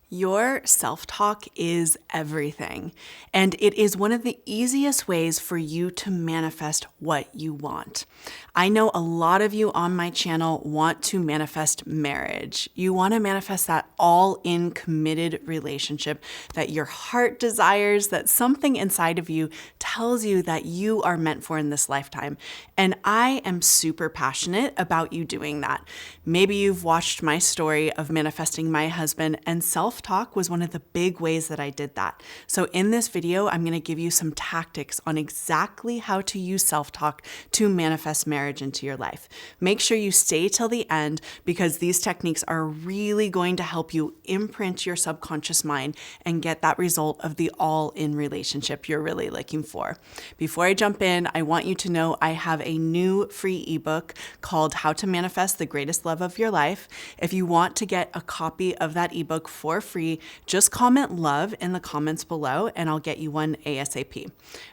Your self-talk is everything, and it is one of the easiest ways for you to manifest what you want. I know a lot of you on my channel want to manifest marriage. You want to manifest that all-in committed relationship that your heart desires, that something inside of you tells you that you are meant for in this lifetime. And I am super passionate about you doing that. Maybe you've watched my story of manifesting my husband, and self-talk was one of the big ways that I did that. So in this video, I'm going to give you some tactics on exactly how to use self-talk to manifest marriage into your life. Make sure you stay till the end because these techniques are really going to help you imprint your subconscious mind and get that result of the all-in relationship you're really looking for. Before I jump in, I want you to know I have a new free ebook called How to Manifest the Greatest Love of Your Life. If you want to get a copy of that ebook for free, just comment love in the comments below and I'll get you one ASAP.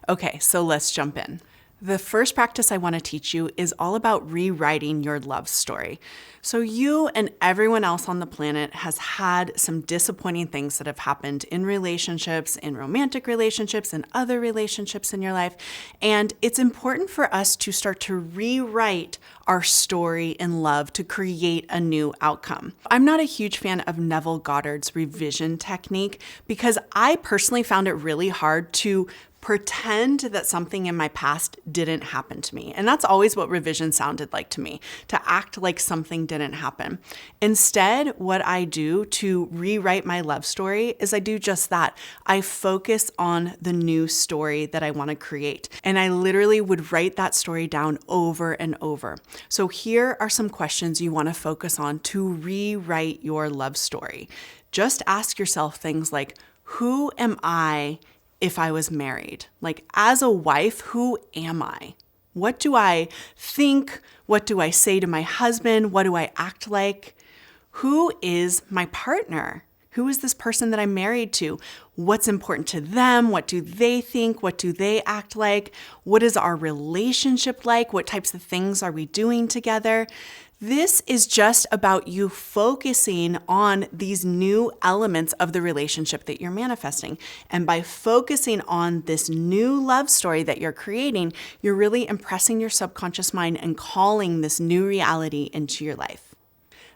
Okay, so let's jump in. The first practice I want to teach you is all about rewriting your love story. So you and everyone else on the planet has had some disappointing things that have happened in relationships, in romantic relationships, and other relationships in your life. And it's important for us to start to rewrite our story in love to create a new outcome. I'm not a huge fan of Neville Goddard's revision technique because I personally found it really hard to pretend that something in my past didn't happen to me. And that's always what revision sounded like to me, to act like something didn't happen. Instead, what I do to rewrite my love story is I do just that. I focus on the new story that I want to create. And I literally would write that story down over and over. So here are some questions you want to focus on to rewrite your love story. Just ask yourself things like, who am I if I was married? Like, as a wife, who am I? What do I think? What do I say to my husband? What do I act like? Who is my partner? Who is this person that I'm married to? What's important to them? What do they think? What do they act like? What is our relationship like? What types of things are we doing together? This is just about you focusing on these new elements of the relationship that you're manifesting. And by focusing on this new love story that you're creating, you're really impressing your subconscious mind and calling this new reality into your life.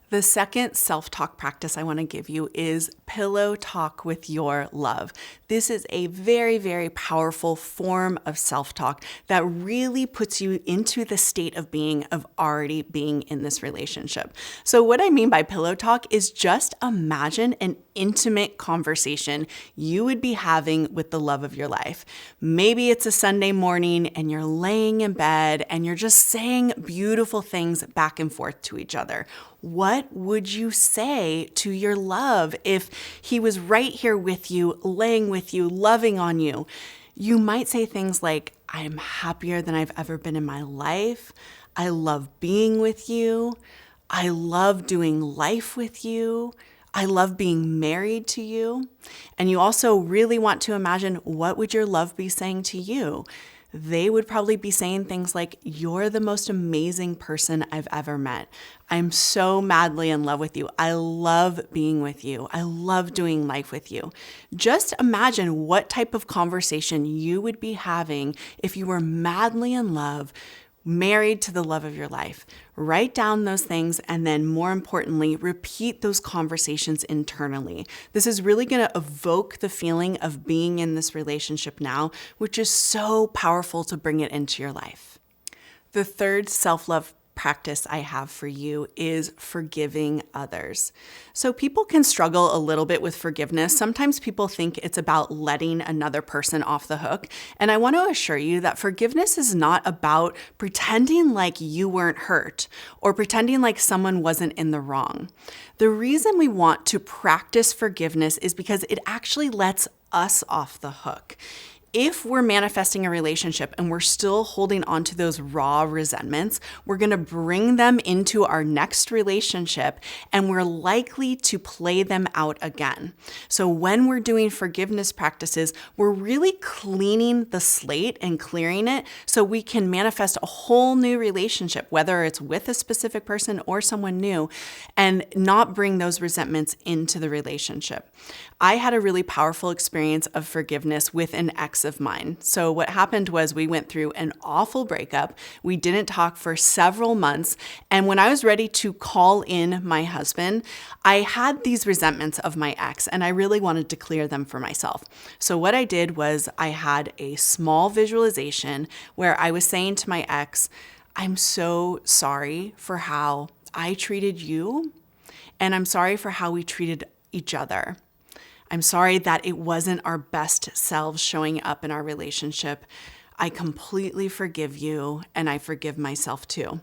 The second self-talk practice I want to give you is pillow talk with your love. This is a very, very powerful form of self-talk that really puts you into the state of being of already being in this relationship. So what I mean by pillow talk is just imagine an intimate conversation you would be having with the love of your life. Maybe it's a Sunday morning and you're laying in bed and you're just saying beautiful things back and forth to each other. What would you say to your love if he was right here with you, laying with you, loving on you? You might say things like, I'm happier than I've ever been in my life. I love being with you. I love doing life with you. I love being married to you. And you also really want to imagine, what would your love be saying to you? They would probably be saying things like, you're the most amazing person I've ever met. I'm so madly in love with you. I love being with you. I love doing life with you. Just imagine what type of conversation you would be having if you were madly in love, married to the love of your life. Write down those things and then, more importantly, repeat those conversations internally. This is really going to evoke the feeling of being in this relationship now, which is so powerful to bring it into your life. The third self-love practice I have for you is forgiving others. So people can struggle a little bit with forgiveness. Sometimes people think it's about letting another person off the hook. And I want to assure you that forgiveness is not about pretending like you weren't hurt or pretending like someone wasn't in the wrong. The reason we want to practice forgiveness is because it actually lets us off the hook. if we're manifesting a relationship and we're still holding on to those raw resentments, we're going to bring them into our next relationship and we're likely to play them out again. So when we're doing forgiveness practices, we're really cleaning the slate and clearing it so we can manifest a whole new relationship, whether it's with a specific person or someone new, and not bring those resentments into the relationship. I had a really powerful experience of forgiveness with an ex of mine. So what happened was we went through an awful breakup. We didn't talk for several months. And when I was ready to call in my husband, I had these resentments of my ex and I really wanted to clear them for myself. So what I did was I had a small visualization where I was saying to my ex, I'm so sorry for how I treated you, and I'm sorry for how we treated each other. I'm sorry that it wasn't our best selves showing up in our relationship. I completely forgive you, and I forgive myself too.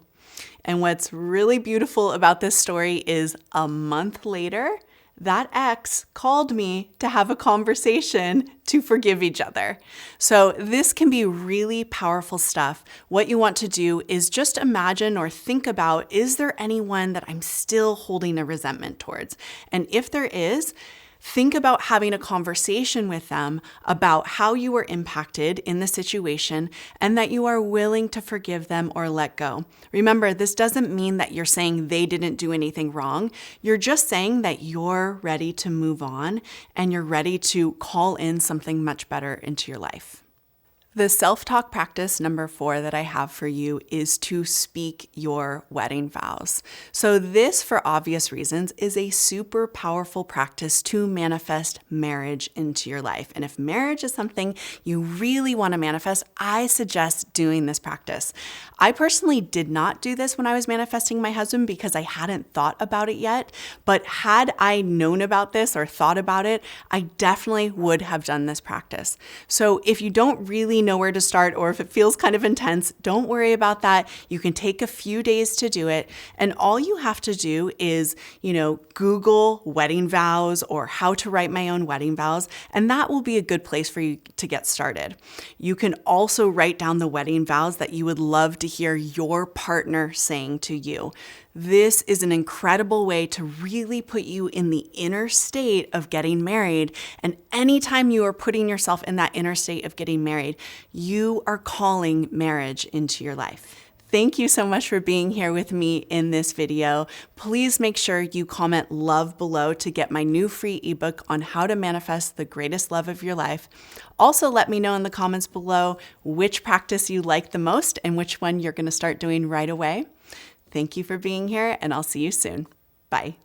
And what's really beautiful about this story is a month later, that ex called me to have a conversation to forgive each other. So this can be really powerful stuff. What you want to do is just imagine or think about, is there anyone that I'm still holding a resentment towards? And if there is, think about having a conversation with them about how you were impacted in the situation and that you are willing to forgive them or let go. Remember, this doesn't mean that you're saying they didn't do anything wrong. You're just saying that you're ready to move on and you're ready to call in something much better into your life. The self-talk practice number 4 that I have for you is to speak your wedding vows. So this, for obvious reasons, is a super powerful practice to manifest marriage into your life. And if marriage is something you really want to manifest, I suggest doing this practice. I personally did not do this when I was manifesting my husband because I hadn't thought about it yet. But had I known about this or thought about it, I definitely would have done this practice. So if you don't really know where to start, or if it feels kind of intense, don't worry about that. You can take a few days to do it. And all you have to do is, Google wedding vows or how to write my own wedding vows. And that will be a good place for you to get started. You can also write down the wedding vows that you would love to hear your partner saying to you. This is an incredible way to really put you in the inner state of getting married. And anytime you are putting yourself in that inner state of getting married, you are calling marriage into your life. Thank you so much for being here with me in this video. Please make sure you comment love below to get my new free ebook on how to manifest the greatest love of your life. Also, let me know in the comments below which practice you like the most and which one you're going to start doing right away. Thank you for being here, and I'll see you soon. Bye.